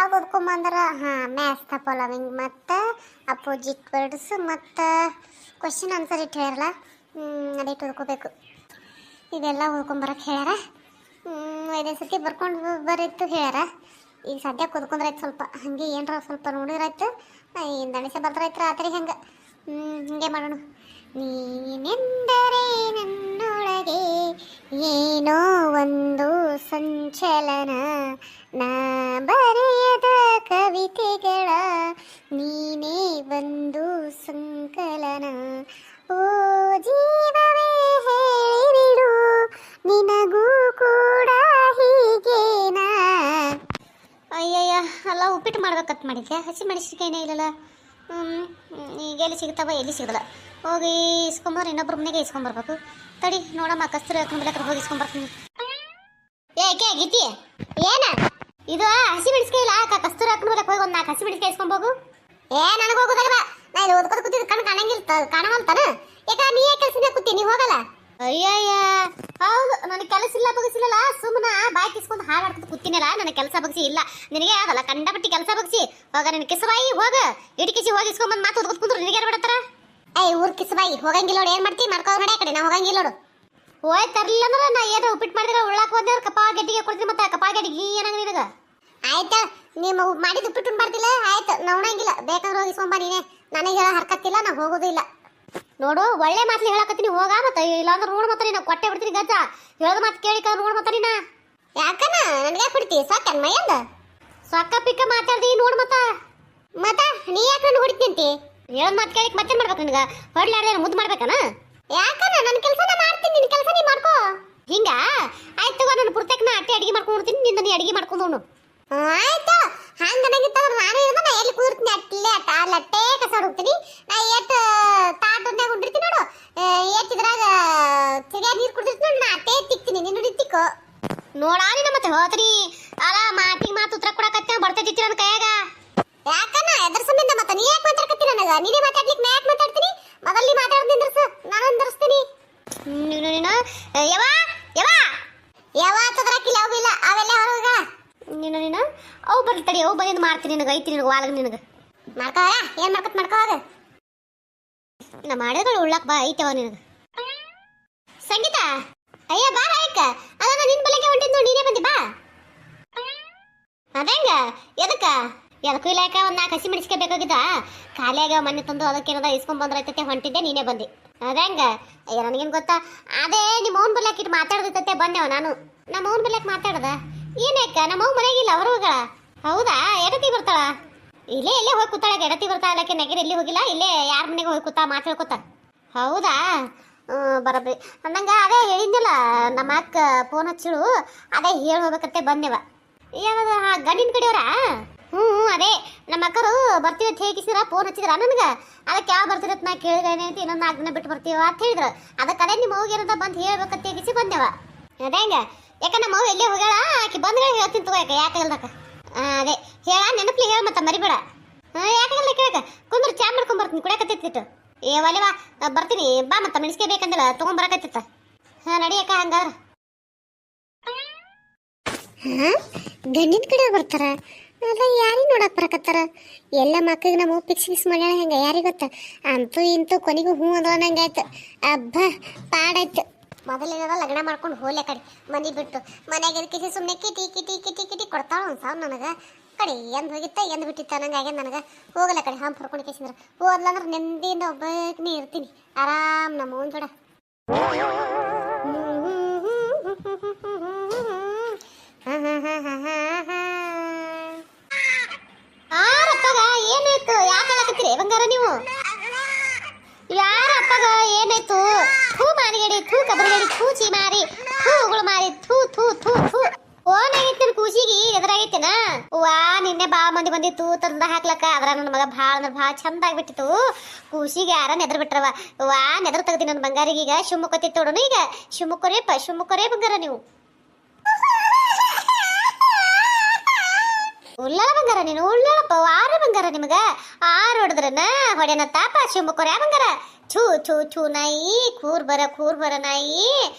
ಯಾವ್ದು ಓದ್ಕೊಂಬಂದ್ರ maths the following ಮತ್ತು opposite words ಮತ್ತು ಕ್ವಶನ್ ಆನ್ಸರ್ ಇಟ್ಟು ಹೇಳ್ಯಾರಲ್ಲ ಅದಿಟ್ಟು ಓದ್ಕೋಬೇಕು. ಇದೆಲ್ಲ ಓದ್ಕೊಂಬರಕ್ಕೆ ಹೇಳ್ಯಾರ. 5 ಸತಿ ಬರ್ಕೊಂಡು ಬರೀತು ಹೇಳ್ಯಾರ. ಈಗ ಸದ್ಯಕ್ಕೆ ಓದ್ಕೊಂಡ್ರಾಯ್ತು. ಸ್ವಲ್ಪ ಹಾಗೆ ಏನರ ಸ್ವಲ್ಪ ನೋಡಿದ್ರಾಯ್ತು. ದಣಿಸ ಬರ್ದ್ರಾಯ್ತು ರಾತ್ರಿ ಹಂಗೆ ಹಿಂಗೆ ಮಾಡೋಣ. ನೀನೆಂದರೆ ನನ್ನೊಳಗೆ ಏನೋ ಒಂದು ಸಂಚಲನ, ನಾ ಬರೆಯದ ಕವಿತೆಗಳ ನೀನೇ ಒಂದು ಸಂಕಲನ. ಓ ಜೀವವೇ ಹೇಳಿಬಿಡು ನಿನಗೂ ಕೂಡ ಹೀಗೇನಾ. ಅಯ್ಯಯ್ಯ ಅಲ್ಲ, ಉಪ್ಪಿಟ್ಟು ಮಾಡ್ಬೇಕಂತ ಮಾಡಿದ್ದೆ. ಹಸಿ ಮೆಣಸಿನಕಾಯಿನೇ ಇಲ್ಲಲ್ಲ. ಈಗ ಎಲ್ಲಿ ಸಿಗ್ತಾವ, ಎಲ್ಲಿ ಸಿಗಲ್ಲ. ಹೋಗಿ ಇಸ್ಕೊಂಬರ್, ಇನ್ನೊಬ್ರ ಮನೆಗೆ ಇಸ್ಕೊಂಬರ್ಬೇಕು. ತಡಿ ನೋಡಮ್ಮ, ಕಸ್ತೂರಿ ಹಾಕೊಂಡ್ಬಿಡಕ್ಕೆ ಹೋಗಿ ಇಸ್ಕೊಂಬರ್ತೀನಿ. ಏಕೆ ಗೀತಿ ಏನ ಇದು ಹಸಿ ಮೆಣಸಿನಕಾಯಿ ಇಲ್ಲ, ಕಸ್ತೂರಿ ಹಾಕೊಂಡ್ಬಿಡಕ್ಕೆ ಹೋಗಿ ಒಂದು 4 ಹಸಿ ಮೆಣಸಿನಕಾಯಿ ಇಸ್ಕೊಂಬೋಗು. ನನಗೆ ಹೋಗೋದಲ್ವಾ, ನಾ ಇಲ್ಲಿ ಓದ್ಕೋತ ಕೂತಿದ್ದು ಕಣ್ಣು ಕಾಣವಲ್ತಾನ. ಯಾಕ ನೀ ಯಾಕೆ ಕೆಲಸನೇ ಕೂತಿ, ನೀ ಹೋಗಲ್ಲ. ಅಯ್ಯಯ್ಯ ಹೌದು, ನನಗೆ ಕೆಲಸ ಇಲ್ಲ ಬಗ್ಸಿಲ್ಲಲ್ಲ, ಸುಮ್ಮನೆ ಬಾಯಿ ಕಿಸ್ಕೊಂಡು ಹಾಡಾಡ್ಕೊತ ಕೂತಿನಲ್ಲ. ನನಗೆ ಕೆಲಸ ಬಗ್ಸಿ ಇಲ್ಲ, ನಿನಗೆ ಆಗಲ್ಲ ಕಂಡಪಟ್ಟಿ ಕೆಲಸ ಬಗ್ಸಿ. ಹೋಗ ನಿನ್ನ ಕಿಸಬಾಯಿ ಹೋಗ, ಇಟ್ಕಿಸಿ ಹೋಗಿ ಇಸ್ಕೊಂಬಂದು ಮಾತು ಓದ್ಕೊತ ಕುಂದ್ರು ನಿನಗೆ ಯಾರು ಬಿಡತ್ತಾರ. ಊರ್ ಕಿಸಬಾಯಿ ಹೋಗಂಗಿಲ್ಲ ನೋಡು, ಏನು ಮಾಡ್ತಿ ಮಾಡ್ಕೋ ನಡೆ ಕಡೆ. ನಾ ಹೋಗಂಗಿಲ್ಲ ನೋಡು. ಹೋಯ್ ತರಲಿಲ್ಲ ಅಂದ್ರೆ ನಾ ಏನೋ ಉಪ್ಪಿಟ್ಟು ಮಾಡಿದ್ರೆ ಉಳ್ಳಾಕ ಹೋದ್ರೆ ಕಪಾ ಗಡ್ಡಿಗೆ ಕೊಡ್ತೀನಿ. ಮತ್ತೆ ಕಪಾ ಗಡ್ಡಿಗೆ ಏನಾಗ ನಿನಗೆ ಆಯ್ತಾ, ನೀವು ಮಾಡಿದ ಉಪ್ಪಿಟ್ಟು ಮಾಡ್ತಿಲ್ಲ ಆಯ್ತು, ನಾ ಉಣಂಗಿಲ್ಲ. ಬೇಕಾದ್ರೆ ಹೋಗಿ ಇಸ್ಕೊಂಬ ನೀನೆ, ನನಗೆ ಹೇಳ ಹರ್ಕತ್ತಿಲ್ಲ, ನಾ ಹೋಗೋದು ಇಲ್ಲ ನೋಡು. ಒಳ್ಳೆ ಮಾತಲ್ಲಿ ಹೇಳಕತ್ತೀನಿ ಹೋಗ, ಮತ್ತೆ ಇಲ್ಲಾಂದ್ರೆ ನೋಡು ಮತ್ತೆ ನಾ ಕೊಟ್ಟೆ ಬಿಡ್ತೀನಿ ಗಜ್ಜ. ಹೇಳೋದು ಮಾತು ಕೇಳಿಕ ನೋಡು ಮತ್ತೆ ನೀನ. ಯಾಕನ ನನಗೆ ಬಿಡ್ತಿ ಸಾಕನ್ ಮೈಯಂದ ಸೊಕ್ಕ ಪಿಕ್ಕ ಮಾತಾಡ್ದಿ ನೋಡು. ಮತ್ತ ನೀ ಯಾಕೆ ನಾನು ಹೊಡಿತೀನಿ? ಹೇಳೋದು ಮಾತು ಕೇಳಿಕ್ ಮತ್ತೆ ಮಾಡ್ಬೇಕು ನಿನಗೆ. ಹೊಡ್ಲಾಡ್ದೆ ಮುದ್ದು ಮಾಡ್ಬೇಕನ? ಯಾಕನ ನನ್ನ ಕೆಲಸನ ಮಾಡ್ತೀನಿ, ನಿನ್ನ ಕೆಲಸ ನೀ ಮಾಡ್ಕೋ. ಹಿಂಗ ಆಯ್ತು ತಗೋ, ನನ್ನ ಪುರ್ತಕ್ಕೆ ನಾ ಅಟ್ಟೆ ಅಡಿಗೆ ಮಾಡ್ಕೊಂಡು ಹೋಗ್ತೀನಿ, ನಿಂದ ನೀ ಅಡಿಗೆ ಮಾಡ್ಕೊಂಡು. ಆಯ್ತು ಹಂಗ ನನಗಿತ್ತಂದ್ರೆ ನಾನು ನಾ ಎಲ್ಲಿ ಕೂರ್ತೀನಿ ಅಟ್ಲೆ ಅಲ್ಲಟ್ಟೆ ಕಸ ಹೋಗ್ತೀನಿ. ನಾ ಎಷ್ಟು ತಾಟನ್ಯಾಗ ಹೊಂಡಿರ್ತೀನಿ ನೋಡು, ಎಷ್ಟಿದ್ರಾಗ ತಿರ್ಗ್ಯಾಗ ನೀರು ಕುಡಿದಿರ್ತೀನಿ ನೋಡು, ನಾ ಅಟ್ಟೆ ತಿಕ್ತೀನಿ, ನಿನ್ನ ಹಿಡಿತಿಕ್ಕೋ ನೋಡಾನಿ. ಮತ್ತೆ ಹೋತ್ರಿ ಅಲ್ಲ ಮಾತಿಗೆ ಮಾತು ಉತ್ತರ ಕೊಡಕತ್ತೆ ಬರ್ತೈತಿ ನನ್ನ ಕೈಯಾಗ. ಯಾಕನ್ನ ಎದ್ರ ಸಂಬಂಧ ಮತ್ತೆ ನೀ ಯಾಕೆ ಮಾತಾಡ್ಕತ್ತಿ ನನಗ? ನೀನೇ ಮಾತಾಡ್ಲಿಕ್ಕೆ ನಾ ಯಾಕೆ ಮಾತಾಡ್ತೀನಿ? ಮೊದಲು ನೀ ಮಾತಾಡೋದು ನಿಂದ್ರಸ, ನಾನು ಅಂದರ್ಸ್ತೀನಿ. ಯವಾ ಯವಾ ಯಾವ ತದ್ರಾಕಿಲ್ಲ ಅವಿಲ್ಲ ಅವೆಲ್ಲ ಹೊರಗ ನೀನು ಅವು ಬರ್ತಡಿ, ಅವು ಬಂದು ಮಾಡ್ತೀನಿ ನಿನಗೆ. ಐತಿ ನಿನಗೆ ವಾಲ್ಗ ನಿನಗೆ ಮಾಡ್ಕೋ. ಏನು ಮಾಡ್ಕೋವಾಗ ನಾ ಮಾಡಿದ್ರೆ ಉಳ್ಳಾಕ ಬಾ ಐತವ ನಿನಗೆ. ಸಂಗೀತ ಅಯ್ಯ ಬಾ ರಾಯಕ್ಕ, ಅಲ್ಲ ನಿನ್ನ ಬಲೆಗೆ ಹೊಂಟಿದ್ದು ನೀನೇ ಬಂದಿ ಬಾ. ಅದಂಗ ಎದಕ್ಕೂ ಇಲ್ಲ, ಯಾಕ ಒಂದು 4 ಹಸಿ ಮೆಣಸಿನಕಾಯಿ ಬೇಕಾಗಿದ್ದ, ಖಾಲಿಯಾಗ ಮನೆ ತಂದು ಅದಕ್ಕೇನದ ಇಸ್ಕೊಂಡ್ ಬಂದ್ರೈತತೆ ಹೊಂಟಿದ್ದೆ, ನೀನೇ ಬಂದಿ. ಅದಂಗ ಅಯ್ಯ ನನಗೇನು ಗೊತ್ತಾ, ಅದೇ ನಿಮ್ಮ ಅವ್ನ ಬಲ್ಯಾಕಿಟ್ಟು ಮಾತಾಡ್ದೈತೆ ಬಂದೆವ ನಾನು. ನಮ್ಮ ಅವ್ನ ಬಲ್ಯಾಕ ಮಾತಾಡ್ದ ಏನಕ್ಕ, ನಮ್ಮ ಅವ್ವ ಮನೆಗಿಲ್ಲ ಹೊರಗಳ. ಹೌದಾ, ಎಡತಿ ಬರ್ತಾಳ? ಇಲ್ಲೇ ಹೋಗಿ ಕೂತಾಳ. ಎಡತಿ ಬರ್ತಾಳ ಅಲ್ಲಕ್ಕೆ ನಗರ ಎಲ್ಲಿ ಹೋಗಿಲ್ಲ, ಇಲ್ಲೇ ಯಾರ ಮನೆಗೆ ಹೋಗಿ ಕೂತಾ ಮಾತಾಡ್ಕೊತ. ಹೌದಾ ಬರಬ್ರಿ ಅಂದಂಗ ಅದೇ ಹೇಳಿದ್ದಿಲ್ಲ, ನಮ್ಮ ಅಕ್ಕ ಫೋನ್ ಹಚ್ಚಿಳು, ಅದೇ ಹೇಳಿ ಹೋಗ್ಬೇಕಂತೆ ಬಂದೆವ. ಯಾವಾಗ ಗಂಡಿನ ಕಡೆಯವರ? ಅದೇ ನಮ್ಮ ಅಕ್ಕರು ಬರ್ತೀವಿ ಅಂತ ಹೇಳಿಸಿರ ಫೋನ್ ಹಚ್ಚಿದ್ರ ನನಗೆ. ಅದಕ್ಕೆ ಯಾವ ಬರ್ತಿರತ್ ನಾ ಕೇಳಿದೇನೆ ಅಂತ, ಇನ್ನೊಂದು 4 ದಿನ ಬಿಟ್ಟು ಬರ್ತೀವ ಅಂತ ಹೇಳಿದ್ರು. ಅದಕ್ಕೆ ಅದೇ ನಿಮ್ಮ ಅವ್ಗೆ ಏನಂತ ಬಂದು ಹೇಳ್ಬೇಕಂತ ಹೇಗಿಸಿ ಬಂದೆವ. ಅದೇ ಹೆಂಗ ಯಾಕ ನಮ್ಮ ಅವ್ವ ಎಲ್ಲೇ ಹೋಗ್ಯಾಳ, ಆಕಿ ಬಂದ್ರೆ ಹೇಳ್ತೀನಿ ತಗೋ. ಯಾಕೆ ಇಲ್ದಕ್ಕ ಅದೇ ಹೇಳ ನೆನಪ್ಲಿ ಹೇಳ ಮತ್ತೆ ಮರಿಬೇಡ. ಯಾಕಾಗಲ್ಲ ಕೇಳಕ ಕುಂದ್ರ ಚಾ ಮಾಡ್ಕೊಂಡ್ ಬರ್ತೀನಿ, ಕುಡಿಯಕತ್ತಿತ್ತು. ಏ ಒಲೆವಾ ಬರ್ತೀನಿ ಬಾ, ಮತ್ತೆ ಮೆಣಸಿಗೆ ಬೇಕಂದಿಲ್ಲ ತೊಗೊಂಬರಕತ್ತಿತ್ತ. ನಡಿಯಕ್ಕ ಹಂಗಾರ. ಗಂಡಿನ ಕಡೆ ಬರ್ತಾರ, ಅದ ಯಾರಿಗೆ ನೋಡಕ್ ಬರಕತ್ತಾರ? ಎಲ್ಲ ಮಕ್ಕಳಿಗೆ ನಮ್ಮ ಪಿಕ್ಸ್ ಮಾಡ್ಯಾಳ ಹೆಂಗ ಯಾರಿಗೆ ಗೊತ್ತ? ಅಂತೂ ಇಂತೂ ಕೊನೆಗೂ ಹೂ ಅಂದ್ರ ನಂಗಾಯ್ತು. ಅಬ್ಬ ಪಾಡಾಯ್ತು. ಮೊದಲೇನದ ಲಗ್ನ ಮಾಡ್ಕೊಂಡು ಹೋಗ್ಲೆ ಕಡೆ ಮನೆ ಬಿಟ್ಟು. ಮನೆಗೆ ಎದಕ್ಕೆ ಸುಮ್ಮನೆ ಕಿಟಿ ಕೊಡ್ತಾಳ ಒಂದು ಸಾವು ನನಗೆ. ಕಡೆ ಎಂದು ಹೋಗಿತ್ತ ಎಂದು ಬಿಟ್ಟಿತ್ತ ನಂಗೆ ಆಗ್ಯದ ನನಗೆ. ಹೋಗಲ್ಲ ಕಡೆ ಹಾಂ ಹೊರ್ಕೊಂಡು ಕೇಸಿಂದ್ರೆ ಹೋದ್ಲಂದ್ರೆ ನೆಮ್ಮದಿಯಿಂದ ಒಬ್ಬನೇ ಇರ್ತೀನಿ ಆರಾಮ್ ನಮ್ಮ ಓನ್ ಜೋಡ. ಏನಾಯ್ತು? ಯಾಕೆ ಹೇಳಕತ್ತೀರಿ ಬಂಗಾರ ನೀವು? ಯಾರ ಅಪ್ಪಗ ಏನಾಯ್ತು? ಥೂ ಮಾರಿಗಡಿ, ಥೂ ಕಬರಿಗಡಿ, ಥೂ ಚೀಮಾರಿ, ಥೂ ಉಗುಳು ಮಾರಿ, ಥೂ ಥೂ ಥೂ ಥೂ. ಓನಾಗೈತಿ ಕೂಸಿಗೆ ಎದುರಾಗೈತೇನ? ವಾ ನಿನ್ನೆ ಬಾ ಮಂದಿ ಬಂದಿತ್ತು ತಂದ ಹಾಕ್ಲಕ್ಕ. ಅದ್ರ ನನ್ನ ಮಗ ಭಾಳ ಅಂದ್ರೆ ಭಾಳ ಚಂದ ಆಗ್ಬಿಟ್ಟಿತ್ತು. ಕೂಸಿಗೆ ಯಾರ ನೆದ್ರ ಬಿಟ್ರವ. ವಾ ನೆದ್ರ ತೆಗ್ದಿ ನನ್ನ ಬಂಗಾರಿಗೆ. ಈಗ ಶಿವಮೊಗ್ಗತ್ತಿತ್ತು ನೋಡೋಣ. ಈಗ ಶಿವಮೊಗ್ಗರೇ ಬಂಗಾರ ನೀವು. ಉಳ್ಳಾಳ ಬಂಗಾರ ನೀನು, ಉಳ್ಳಾಳಪ್ಪ ವಾರ ಬಂಗಾರ ನಿಮಗ. ಆರು ಹೊಡೆದ್ರನ ಹೊಡೆನ ತಾಪ ಶಿವಮೊಗ್ಗರ ಬಂಗಾರ. ಛೂ ಛೂ ಛೂ ನಾಯಿ, ಕೂರ್ ಬರ ನಾಯಿ,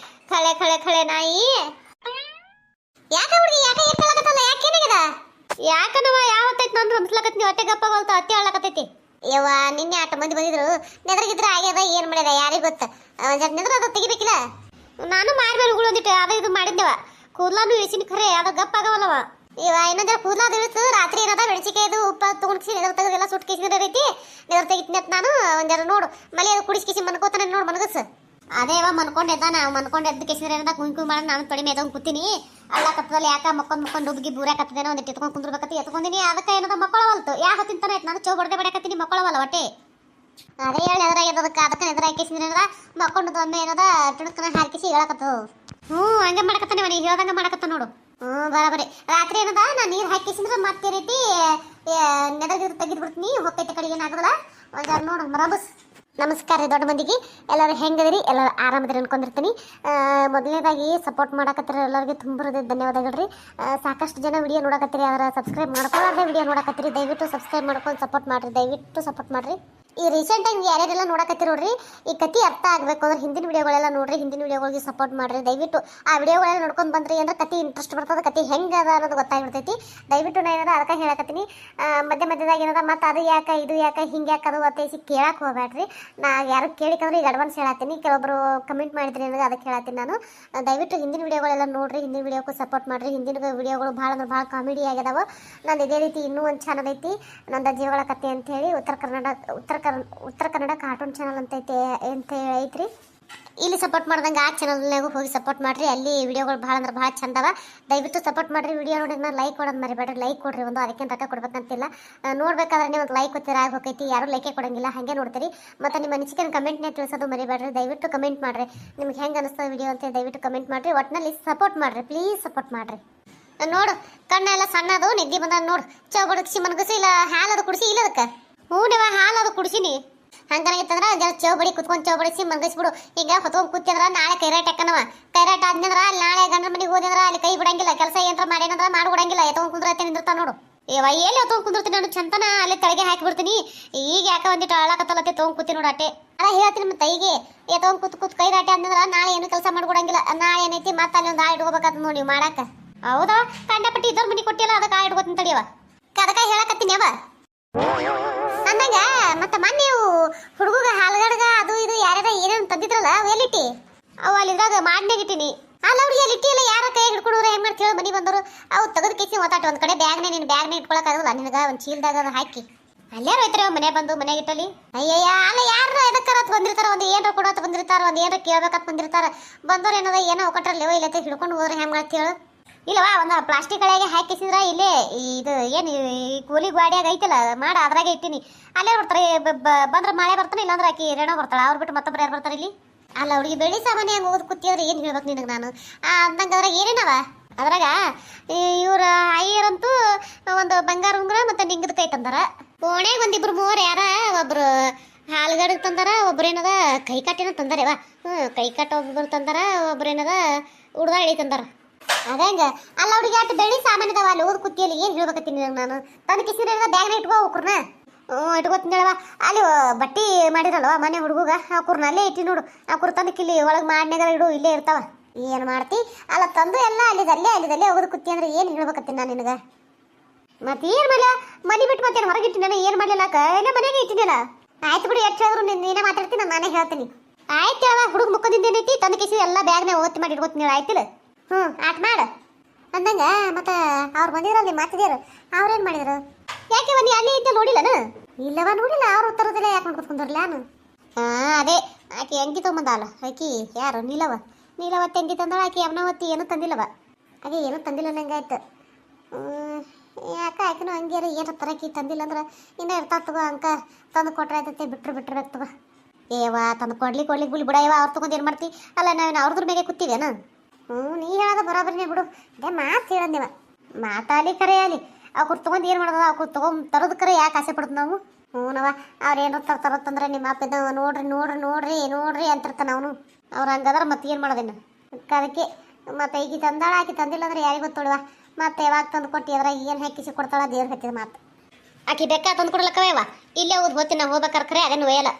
ಖಳೆ ನಾಯಿ. ಯಾಕೆ ಹುಡುಗಿ ಯಾಕೆ ಏನಾಗತ್ತಲ್ಲ? ಯಾಕೇನಾಗದ? ಯಾಕನವ ಯಾವತ್ತೈತ್ ನಾನು ರಂಸ್ಲಕತ್ನಿ ಹೊಟ್ಟೆ ಗಪ್ಪಾಗಲ್ತ ಅತ್ತೆ ಹೇಳಕತ್ತೈತಿ. ಯವ್ವ ನಿನ್ನೆ 8 ಮಂದಿ ಬಂದಿದ್ರು, ನೆದರ್ಗಿದ್ರೆ ಆಗ್ಯದ ಏನ್ ಮಾಡ್ಯದ ಯಾರಿಗೆ ಗೊತ್ತ. ನೆದ್ರ ಅದು ತೆಗಿಬೇಕಿಲ್ಲ. ನಾನು ಮಾಡ್ಬೇಡ ಉಗುಳು ಒಂದಿಟ್ಟು ಅದು ಇದು ಮಾಡಿದ್ದೆವ. ಕೂದ್ಲಾನು ಇಳಿಸಿನ ಖರೆ ಅದು ಗಪ್ಪಾಗವಲ್ಲವ. ಇವ ಇನ್ನೊಂದ್ ಕೂದ್ಲಾದ ಇಳಿತು. ರಾತ್ರಿ ಏನದ ಬೆಣಸಿಕಾಯ್ದು ಉಪ್ಪ ತಗೊಂಡ್ಕಿಸಿ ನೆದರ್ ತೆಗೆದೆಲ್ಲ ಸುಟ್ ಕಿಸಿದ ರೀತಿ ನೆದರ್ ತೆಗಿತ್ನಿ ಅಂತ ನಾನು ಒಂದೆರ ನೋಡು ಮಲೆ ಅದು ಕುಡಿಸ್ಕಿಸಿ ಮನ್ಕೋತಾನೆ ನೋಡು ಮನಗಸ್. ಅದೇವ ಮನ್ಕೊಂಡೆದ್ದ ನಾವು ಮನ್ಕೊಂಡೆ ಎದ್ದು ಕೇಸಿದ್ರೆ ಏನದ ಕುಂಕು ಮಾಡಿ ನಾನು ತೊಡಿ ಮೇದಂಗೆ ಕೂತೀನಿ. ಅಲ್ಲ ಕತ್ತದಲ್ಲಿ ಯಾಕ ಮಕ್ಕೊಂಡ್ ಉಬ್ಗಿ ಬೂರ್ಯಾಕತ್ತದೇನೋ ಒಂದಿಟ್ಟು ಎತ್ಕೊಂಡು ಕುಂದ್ರಬೇಕತ್ತಿ ಎತ್ಕೊಂಡಿನಿ. ಅದಕ್ಕೆ ಏನದ ಮಕ್ಕಳವಲ್ತು ಯಾಕೆ ತಿಂತಾನೆ ಆಯ್ತು ನಾನು ಚೌ ಬಡ್ದೆ ಬಡಕತ್ತೀನಿ ಮಕ್ಕಳವಲ್ಲ ಹೊಟ್ಟೆ. ಅದೇ ಹೇಳಿ ಎದುರಾಗ್ಯದ ಅದಕ್ಕೆ ನೆದರ್ ಹಾಕಿಸಿದ್ರೆ ಏನದ ಮಕ್ಕೊಂಡು ಒಮ್ಮೆ ಏನದ ಟುಣಕನ ಹಾಕಿಸಿ ಹೇಳಕತ್ತು. ಹಂಗೆ ಮಾಡಕತ್ತಾನೆ ನೀ ಹೇಳ್ದಂಗೆ ಮಾಡಕತ್ತ ನೋಡು. ಬರಾಬರಿ. ರಾತ್ರಿ ಏನದ ನಾನು ನೀರು ಹಾಕಿಸಿದ್ರೆ ಮತ್ತೆ ರೀತಿ ನೆದರ್ಗಿದ್ರೆ ತೆಗೆದು ಬಿಡ್ತೀನಿ. ಹೊಕ್ಕೈತೆ ಕಡೆಗೆ ಏನಾಗಲ್ಲ ಒಂದ್ ನೋಡು ಮರಬಸ್. ನಮಸ್ಕಾರ ರೀ ದೊಡ್ಡ ಮಂದಿಗೆ. ಎಲ್ಲರೂ ಹೆಂಗದಿರಿ? ಎಲ್ಲರೂ ಆರಾಮದಿರಿ ಅನ್ಕೊಂಡಿರ್ತೀನಿ. ಮೊದಲನೇದಾಗಿ ಸಪೋರ್ಟ್ ಮಾಡಕತ್ತಿರ ಎಲ್ಲರಿಗೆ ತುಂಬ ಧನ್ಯವಾದಗಳು ರೀ. ಸಾಕಷ್ಟು ಜನ ವಿಡಿಯೋ ನೋಡಕತ್ತೀರಿ, ಅದರ ಸಬ್ಸ್ಕ್ರೈಬ್ ಮಾಡ್ಕೊಳ್ಳೋದೇ ವಿಡಿಯೋ ನೋಡಕತ್ತೀರಿ. ದಯವಿಟ್ಟು ಸಬ್ಸ್ಕ್ರೈಬ್ ಮಾಡ್ಕೊಂಡು ಸಪೋರ್ಟ್ ಮಾಡಿರಿ, ದಯವಿಟ್ಟು ಸಪೋರ್ಟ್ ಮಾಡಿರಿ. ಈ ರೀಸೆಂಟ್ ಟೈಮ್ ಯಾರ್ಯಾರೆಲ್ಲ ನೋಡಕತ್ತೀರಿ ನೋಡ್ರಿ, ಈ ಕತಿ ಅರ್ಥ ಆಗಬೇಕು ಅಂದ್ರೆ ಹಿಂದಿನ ವಿಡಿಯೋಗಳೆಲ್ಲ ನೋಡ್ರಿ, ಹಿಂದಿನ ವಿಡಿಯೋಗಳಿಗೆ ಸಪೋರ್ಟ್ ಮಾಡಿರಿ. ದಯವಿಟ್ಟು ಆ ವಿಡಿಯೋಗಳೆಲ್ಲ ನೋಡ್ಕೊಂಡು ಬಂದ್ರಿ ಅಂದ್ರೆ ಕತಿ ಇಂಟ್ರೆಸ್ಟ್ ಬರ್ತದೆ, ಕತಿ ಹೆಂಗೆ ಅದ ಅನ್ನೋದು ಗೊತ್ತಾಗ್ಬಿಡ್ತೈತಿ. ದಯವಿಟ್ಟು ನಾನು ಏನದ ಅದಕ್ಕೆ ಹೇಳಕತ್ತೀನಿ. ಮಧ್ಯದಾಗ ಏನದ ಮತ್ತು ಅದು ಯಾಕೆ ಇದು ಯಾಕೆ ಹಿಂಗೆ ಯಾಕೆ ಅದು ಅತ್ತೈಸಿ ಕೇಳಕ್ಕೆ ಹೋಗ್ಬೇಡ್ರಿ. ನಾ ಯಾರು ಕೇಳಿಕಂದ್ರೆ ಈಗ ಅಡ್ವಾನ್ಸ್ ಹೇಳತ್ತೀನಿ. ಕೆಲವೊಬ್ಬರು ಕಮೆಂಟ್ ಮಾಡಿದ್ರಿ ಅನ್ನೋದು ಅದಕ್ಕೆ ಹೇಳತ್ತೀನಿ ನಾನು. ದಯವಿಟ್ಟು ಹಿಂದಿನ ವಿಡಿಯೋಗಳೆಲ್ಲ ನೋಡ್ರಿ, ಹಿಂದಿನ ವಿಡಿಯೋಕ್ಕೂ ಸಪೋರ್ಟ್ ಮಾಡಿರಿ. ಹಿಂದಿನ ವಿಡಿಯೋಗಳು ಭಾಳ ಅಂದ್ರೆ ಭಾಳ ಕಾಮಿಡಿ ಆಗ್ಯದಾವ. ನಂದು ಇದೇ ರೀತಿ ಇನ್ನೂ ಒಂದು ಚಾನಲ್ ಐತಿ, ನಂದು ಜೀವಗಳ ಕತೆ ಅಂತೇಳಿ ಉತ್ತರ ಕನ್ನಡ ಕಾರ್ಟೂನ್ ಚಾನಲ್ ಅಂತ ಐತ್ರಿ. ಇಲ್ಲಿ ಸಪೋರ್ಟ್ ಮಾಡ್ದಂಗೆ ಆ ಚಾನಲ್ನಾಗೂ ಹೋಗಿ ಸಪೋರ್ಟ್ ಮಾಡಿರಿ. ಅಲ್ಲಿ ವಿಡಿಯೋಗಳು ಭಾಳ ಅಂದ್ರೆ ಭಾಳ ಚಂದವ. ದಯವಿಟ್ಟು ಸಪೋರ್ಟ್ ಮಾಡಿರಿ. ವಿಡಿಯೋ ನೋಡಿ ನಾನು ಲೈಕ್ ಕೊಡೋದು ಮರಿಬೇಡ್ರಿ. ಲೈಕ್ ಕೊಡ್ರಿ, ಒಂದು ಅದಕ್ಕೇನು ರೊಕ್ಕ ಕೊಡ್ಬೇಕಂತಿಲ್ಲ. ನೋಡ್ಬೇಕಾದ್ರೆ ನೀವು ಒಂದು ಲೈಕ್ ಕೊಡ್ತೀರ ಆಗಿ ಹೋಗೈತಿ. ಯಾರು ಲೈಕೇ ಕೊಡಂಗಿಲ್ಲ, ಹಾಗೆ ನೋಡ್ತೀರಿ. ಮತ್ತು ನಿಮ್ಮ ಅನಿಸಿಕೆ ಕಮೆಂಟ್ನೇ ತಿಳಿಸೋದು ಮರಿಬೇಡ್ರಿ. ದಯವಿಟ್ಟು ಕಮೆಂಟ್ ಮಾಡಿರಿ, ನಿಮ್ಗೆ ಹೆಂಗೆ ಅನಿಸ್ತದೆ ವಿಡಿಯೋ ಅಂತ ದಯವಿಟ್ಟು ಕಮೆಂಟ್ ಮಾಡಿರಿ. ಒಟ್ಟಿನಲ್ಲಿ ಸಪೋರ್ಟ್ ಮಾಡಿರಿ, ಪ್ಲೀಸ್ ಸಪೋರ್ಟ್ ಮಾಡಿರಿ. ನೋಡು ಕಣ್ಣೆಲ್ಲ ಸಣ್ಣದು ನಿದ್ದೆ ಬಂದ ನೋಡು. ಚೌ ಬಡಗಿಸಿ ಮನಗಸಿ ಇಲ್ಲ ಹಾಲದು ಕುಡಿಸಿ ಇಲ್ಲ ಅದಕ್ಕೆ. ಹ್ಞೂ ನೀವ ಹಾಲದು ಕುಡಿಸಿನಿ. ಹಂಗನಾಗಿತ್ತಂದ್ರೆ ಜರ ಚೌ ಬಡಿ ಕುತ್ಕೊಂಡು ಚೌ ಬಡಿಸಿ ಮನಗಿಸ್ಬಿಡು. ಈಗ ಹೊತ್ಕೊಂಡು ಕೂತಿದ್ರ ನಾಳೆ ಕೈರಾಟ ಹಾಕನವ. ಕೈರಾಟ ಆದ್ನಂದ್ರ ಅಲ್ಲಿ ನಾಳೆ ಗಂಡನ ಮನೆಗೆ ಹೋದಂದ್ರೆ ಅಲ್ಲಿ ಕೈ ಬಿಡಂಗಿಲ್ಲ. ಕೆಲಸ ಏನಾರ ಮಾಡೇನಂದ್ರೆ ಮಾಡ್ಬಿಡಂಗಿಲ್ಲ. ಎತ್ಕೊಂಡು ಕುಂದ್ರತ್ತೆ ನಿಂದಿರ್ತಾ ನೋಡು. ಏವ ಎಲ್ಲಿ ತೊಗೊಂಡು ಕುಂದಿರ್ತೀನಿ ನಾನು ಚಂತನ ಅಲ್ಲಿ ತೆಳಗೆ ಹಾಕಿಬಿಡ್ತೀನಿ. ಈಗ ಯಾಕೆ ಒಂದಿಟ್ಟು ಅಳಕತ್ತಲತ್ತೆ ತೊಗೊಂಡು ಕೂತಿ ನೋಡು ಅಟ್ಟೆ. ಅಲ್ಲ ಹೇಳ್ತೀನಿ ಮತ್ತೆ ಈಗ ಎತ್ಕೊಂಡು ಕೂತ್ ಕೈರಾಟ ಆದ್ನಂದ್ರ ನಾಳೆ ಏನು ಕೆಲಸ ಮಾಡ್ಕೊಡಂಗಿಲ್ಲ. ನಾಳೆ ಏನೈತಿ ಮತ್ತೆ ಅಲ್ಲಿ ಒಂದು ಆ ಇಟ್ಕೋಬೇಕಾದ್ ನೋಡಿ ನೀವು ಮಾಡಾಕ. ಹೌದಾ ಕಂಡಪಟ್ಟಿ ಇದ್ದವ್ರ ಮನೆ ಕೊಟ್ಟಿಲ್ಲ, ಅದಕ್ಕೆ ಆ ಇಟ್ಕೋತೀನಿ ತಡಿಯವ. ಅದಕ್ಕೆ ಹೇಳಕತ್ತೀನಿ ಅವ ಅಂದಂಗ. ಮತ್ತೆ ಮೊನ್ನೆ ನೀವು ಹುಡುಗ ಹಾಲ್ಗಡ್ಗ ಅದು ಇದು ಯಾರ್ಯಾರ ಏನೇನು ತಂದಿದ್ರಲ್ಲ ಎಲ್ಲಿಟ್ಟಿ? ಅವು ಅಲ್ಲಿದ್ರಾಗ ಮಾಡ್ನಾಗಿಟ್ಟಿನಿ. ಅಲ್ಲ ಅವ್ರಿಗೆ ಎಲ್ಲಿಟ್ಟಿ ಇಲ್ಲ ಯಾರ ಕೈ ಹಿಡ್ಕೊಂಡ್ರೆ ಹೆಂಗ್ ಮಾಡ್ತೀವಿ ಮನೆ ಬಂದರು. ಅವು ತೆಗೆದು ಕೇಸಿ ಮಾತಾಡಿ ಒಂದು ಕಡೆ ಬ್ಯಾಗ್ನೇ ನಿನ್ನ ಬ್ಯಾಗ್ನೇ ಇಟ್ಕೊಳಕ್ಕಾಗಲ್ಲ ನಿನಗೆ ಒಂದು ಚೀಲ್ದಾಗ ಅದು ಹಾಕಿ ಅಲ್ಲೇ ಹೋಯ್ತಾರೆ ಮನೆ ಬಂದು ಮನೆಗೆ ಇಟ್ಟಲ್ಲಿ. ಅಯ್ಯಯ್ಯ ಅಲ್ಲ ಯಾರು ಎದಕ್ಕಾರ ಬಂದಿರ್ತಾರ, ಒಂದು ಏನಾರ ಕೊಡೋತ್ ಬಂದಿರ್ತಾರ, ಒಂದು ಏನಾರ ಕೇಳ್ಬೇಕಂತ ಬಂದಿರ್ತಾರ. ಬಂದವ್ರು ಏನದ ಏನೋ ಒಕ್ಕಟ್ರಲ್ಲಿ ಇಲ್ಲತ್ತೆ ಹಿಡ್ಕೊಂಡು ಹೋದ್ರೆ ಹೆಂಗೆ ಮಾಡ್ತೀವಿ ಹೇಳು? ಇಲ್ಲವಾ ಒಂದು ಪ್ಲಾಸ್ಟಿಕ್ ಕಡೆಗೆ ಹಾಕಿಸಿದ್ರೆ ಇಲ್ಲೇ ಇದು ಏನು ಈ ಕೂಲಿ ಗಾಡಿಯಾಗ ಐತಲ್ಲ ಮಾಡ ಅದ್ರಾಗೆ ಇಟ್ಟಿನಿ. ಅಲ್ಲೇ ಬರ್ತಾರೆ ಬಂದ್ರೆ ಮಳೆ ಬರ್ತಾನೆ, ಇಲ್ಲಾಂದ್ರೆ ಆಕಿ ರೇಣೋ ಬರ್ತಾಳೆ. ಅವ್ರು ಬಿಟ್ಟು ಮತ್ತೊಬ್ರು ಯಾರು ಬರ್ತಾರೆ ಇಲ್ಲಿ? ಅಲ್ಲ ಹುಡುಗಿ ಬೆಳಿ ಸಾಮಾನ್ಯ ಹಂಗೆ ಹೋಗೋದು ಕೂತಿದ್ರೆ ಏನು ಹೇಳ್ಬೇಕು ನಿನಗೆ ನಾನು? ಅಂದಂಗೆ ಅದ್ರಾಗ ಏನೇನವ? ಅದ್ರಾಗ ಇವ್ರ ಅಯ್ಯರಂತೂ ಒಂದು ಬಂಗಾರ ಉಂಗ್ರ ಮತ್ತೆ ನಿಂಗದ ಕೈ ತಂದಾರ. ಓಣ್ಯಾಗ ಒಂದಿಬ್ರು ಮೂವರು ಯಾರ ಒಬ್ರು ಹಾಲ್ಗಡಗೆ ತಂದಾರ, ಒಬ್ರು ಏನದ ಕೈ ಕಟ್ಟಿನ ತಂದಾರೇವ. ಕೈ ಕಟ್ಟ ಒಬ್ಬರು ತಂದಾರ, ಒಬ್ರು ಏನದ ಉಡ್ದಾಳಿ ತಂದಾರ. ಅದಂಗ ಅಲ್ಲ ಹುಡುಗಿ ಅಷ್ಟು ಬೆಳಿ ಸಾಮಾನ್ಯದವ ಅಲ್ಲಿ ಓದ್ ಕೂತಿಯಲ್ಲಿ ಏನು ಹೇಳ್ಬೇಕತ್ತೀನಿ ನಾನು? ತಂದು ಕಿಸಿದ್ರೆ ಬ್ಯಾಗ್ನ ಇಟ್ಕೋ ಕುರ್ನ. ಇಟ್ಕೋತಿಂದಳವ. ಅಲ್ಲಿ ಬಟ್ಟಿ ಮಾಡಿರಲ್ವ ಮನೆ ಹುಡುಗ ಆ ಕುರ್ನ ಅಲ್ಲೇ ಇಟ್ಟಿ ನೋಡು. ಆ ಕುರ್ ತಂದು ಕಿಲ್ಲಿ ಒಳಗೆ ಮಾಡ್ನಾಗ ಇಡು, ಇಲ್ಲೇ ಇರ್ತಾವ. ಏನು ಮಾಡ್ತಿ? ಅಲ್ಲ ತಂದು ಎಲ್ಲ ಅಲ್ಲಿದಲ್ಲೇ ಹೋಗೋದು ಕೂತಿ ಅಂದ್ರೆ ಏನು ಹೇಳ್ಬೇಕತ್ತೀನಿ ನಾನು ನಿನಗೆ? ಮತ್ತೆ ಏನು ಮಾಡಲ್ಲ ಮನೆ ಬಿಟ್ಟು ಮತ್ತೇನು ಹೊರಗೆ ಇಟ್ಟಿನ ಏನು ಮಾಡಲಿಲ್ಲ ಇಲ್ಲ ಮನೆಗೆ ಇಟ್ಟಿನಿಲ್ಲ. ಆಯ್ತು ಬಿಡು, ಎಷ್ಟು ಹೇಳಿದ್ರು ನೀನೇ ಮಾತಾಡ್ತೀನಿ, ನಾನು ನಾನೇ ಹೇಳ್ತೀನಿ. ಆಯ್ತು ಅವ ಹುಡುಗ ಮುಖದಿಂದ ಏನೈತಿ ತಂದು ಕಿಸಿ ಎಲ್ಲ ಬ್ಯಾಗ್ನ ಓದ್ತಿ ಮಾಡಿ ಇಟ್ಕೋತೀನಿ ಆಯ್ತಿಲ್ಲ. ಆಟ ಮಾಡು ಅಂದಂಗ. ಮತ್ತೆ ಅವ್ರು ಬಂದಿರಲ್ಲಿ ಮಾತಿದ್ಯಾರು, ಅವ್ರೇನು ಮಾಡಿದ್ರು? ಯಾಕೆ ಬನ್ನಿ ಅಲ್ಲಿ ಇದ್ದೆ ನೋಡಿಲ್ಲನ? ಇಲ್ಲವ ನೋಡಿಲ್ಲ. ಅವ್ರು ಉತ್ತರದಲ್ಲೇ ಯಾಕೆ ಮಾಡ್ಕೊತ್ಕೊಂಡ್ರಲ್ಲ ನಾನು? ಅದೇ ಆಕೆ ಅಂಗಿ ತೊಗೊಂಬಂದಲ್ಲ ಆಕಿ ಯಾರು ನೀಲವತ್ತಿ ಅಂಗಿ ತಂದಳ. ಆಕಿ ಯಮನಾವತ್ತಿ ಏನೂ ತಂದಿಲ್ಲವ. ಹಾಗೆ ಏನೂ ತಂದಿಲ್ಲ ನಂಗಾಯ್ತು. ಯಾಕೆ ಆಕಿನೂ ಹಂಗ್ಯಾರ ಏನಾರ ತರಕಿ ತಂದಿಲ್ಲ ಅಂದ್ರೆ ಇನ್ನೂ ಇರ್ತಾವ ತಗೋ ಅಂಕ ತಂದು ಕೊಟ್ರೆ ಆಯ್ತೈತೆ. ಬಿಟ್ಬೇಕು ತಗೋ. ಏವ ತಂದು ಕೊಡ್ಲಿಕ್ಕೆ ಬಿಡಿ ಬಿಡಯವ. ಅವ್ರು ತೊಗೊಂಡು ಏನು ಮಾಡ್ತಿ? ಅಲ್ಲ ನಾವೇನು ಅವ್ರದ್ರ ಮೇಲೆ ಕೂತೀವೇನು? ನೀ ಹೇಳೋದು ಬರೋಬರಿನೇ ಬಿಡು. ಅದೇ ಮಾತು ಹೇಳೋದು ನೀವು. ಮಾತಾಲಿ ಕರೆ ಅಲ್ಲಿ ಅವ್ರು ತೊಗೊಂಡು ಏನು ಮಾಡೋದು? ಅವ್ರು ತರೋದು ಕರೆ ಯಾಕೆ ಆಸೆ ಪಡ್ದು ನಾವು? ಹ್ಞೂನವ. ಅವ್ರು ಏನೋ ತರೋತ್ತಂದ್ರೆ ನಿಮ್ಮ ಅಪ್ಪ ಇದ್ದವ ನೋಡ್ರಿ ಅಂತಿರ್ತಾನೆ ಅವನು. ಅವ್ರು ಹಂಗಂದ್ರೆ ಮತ್ತೆ ಏನು ಮಾಡೋದೇನು? ಅದಕ್ಕೆ ಮತ್ತೆ ಈಗ ತಂದಾಳ. ಆಕಿ ತಂದಿಲ್ಲ ಅಂದ್ರೆ ಯಾರಿಗೆ ಗೊತ್ತೋಳುವ. ಮತ್ತೆ ಯಾವಾಗ ತಂದು ಕೊಟ್ಟು ಅದ್ರಾಗ ಏನು ಹಾಕಿಸಿ ಕೊಡ್ತಾಳ ದೇವ್ರು ಹತ್ತಿದ ಮಾತು. ಆಕಿ ಬೆಕ್ಕ ತಂದು ಕೊಡ್ಲಕ್ಕವೇವ. ಇಲ್ಲೇ ಓದ್ ಹೋಗ್ತೀನಿ ನಾವು ಹೋಗ್ಬೇಕಾರೆ ಖರೆ ಅದೇನು ಒಯ್ಯಲ್ಲ.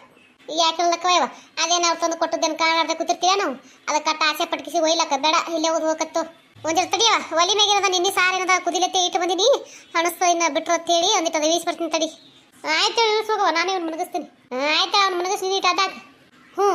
ಯಾಕಿಲ್ಲಕ್ಕವೇವ ಅದೇನು ಅವ್ರು ತಂದು ಕೊಟ್ಟದ್ದೇನು ಕಾಣಾರ್ದೆ ಕೂತಿರ್ತೀವ ನಾವು. ಅದಕ್ಕೆ ಕಟ್ಟ ಆಸೆ ಪಟ್ಕಿಸಿ ಒಯ್ಲಕ್ಕ ಬೇಡ. ಇಲ್ಲೇ ಓದ್ ಹೋಗತ್ತು. ಒಂದಿರ ತಡಿಯವ ಒಲಿ ಮ್ಯಾಗಿನದ ನಿನ್ನೆ ಸಾರು ಏನದ ಕುದಿಲತ್ತೆ ಇಟ್ಟು ಬಂದಿನಿ ಹಣಸ್ತ ಇನ್ನ ಬಿಟ್ರು ಅಂತ ಹೇಳಿ ಒಂದಿಟ್ಟು ಅದು ಈಸ್ ಬರ್ತೀನಿ ತಡಿ ಆಯ್ತು ಇಳಿಸ್ ಹೋಗವ ನಾನೇ ಅವ್ನು ಮನಗಿಸ್ತೀನಿ ಆಯ್ತು ಅವ್ನು ಮನಗಿಸ್ತೀನಿ ಇಟ್ಟು ಅದಾಗ ಹ್ಞೂ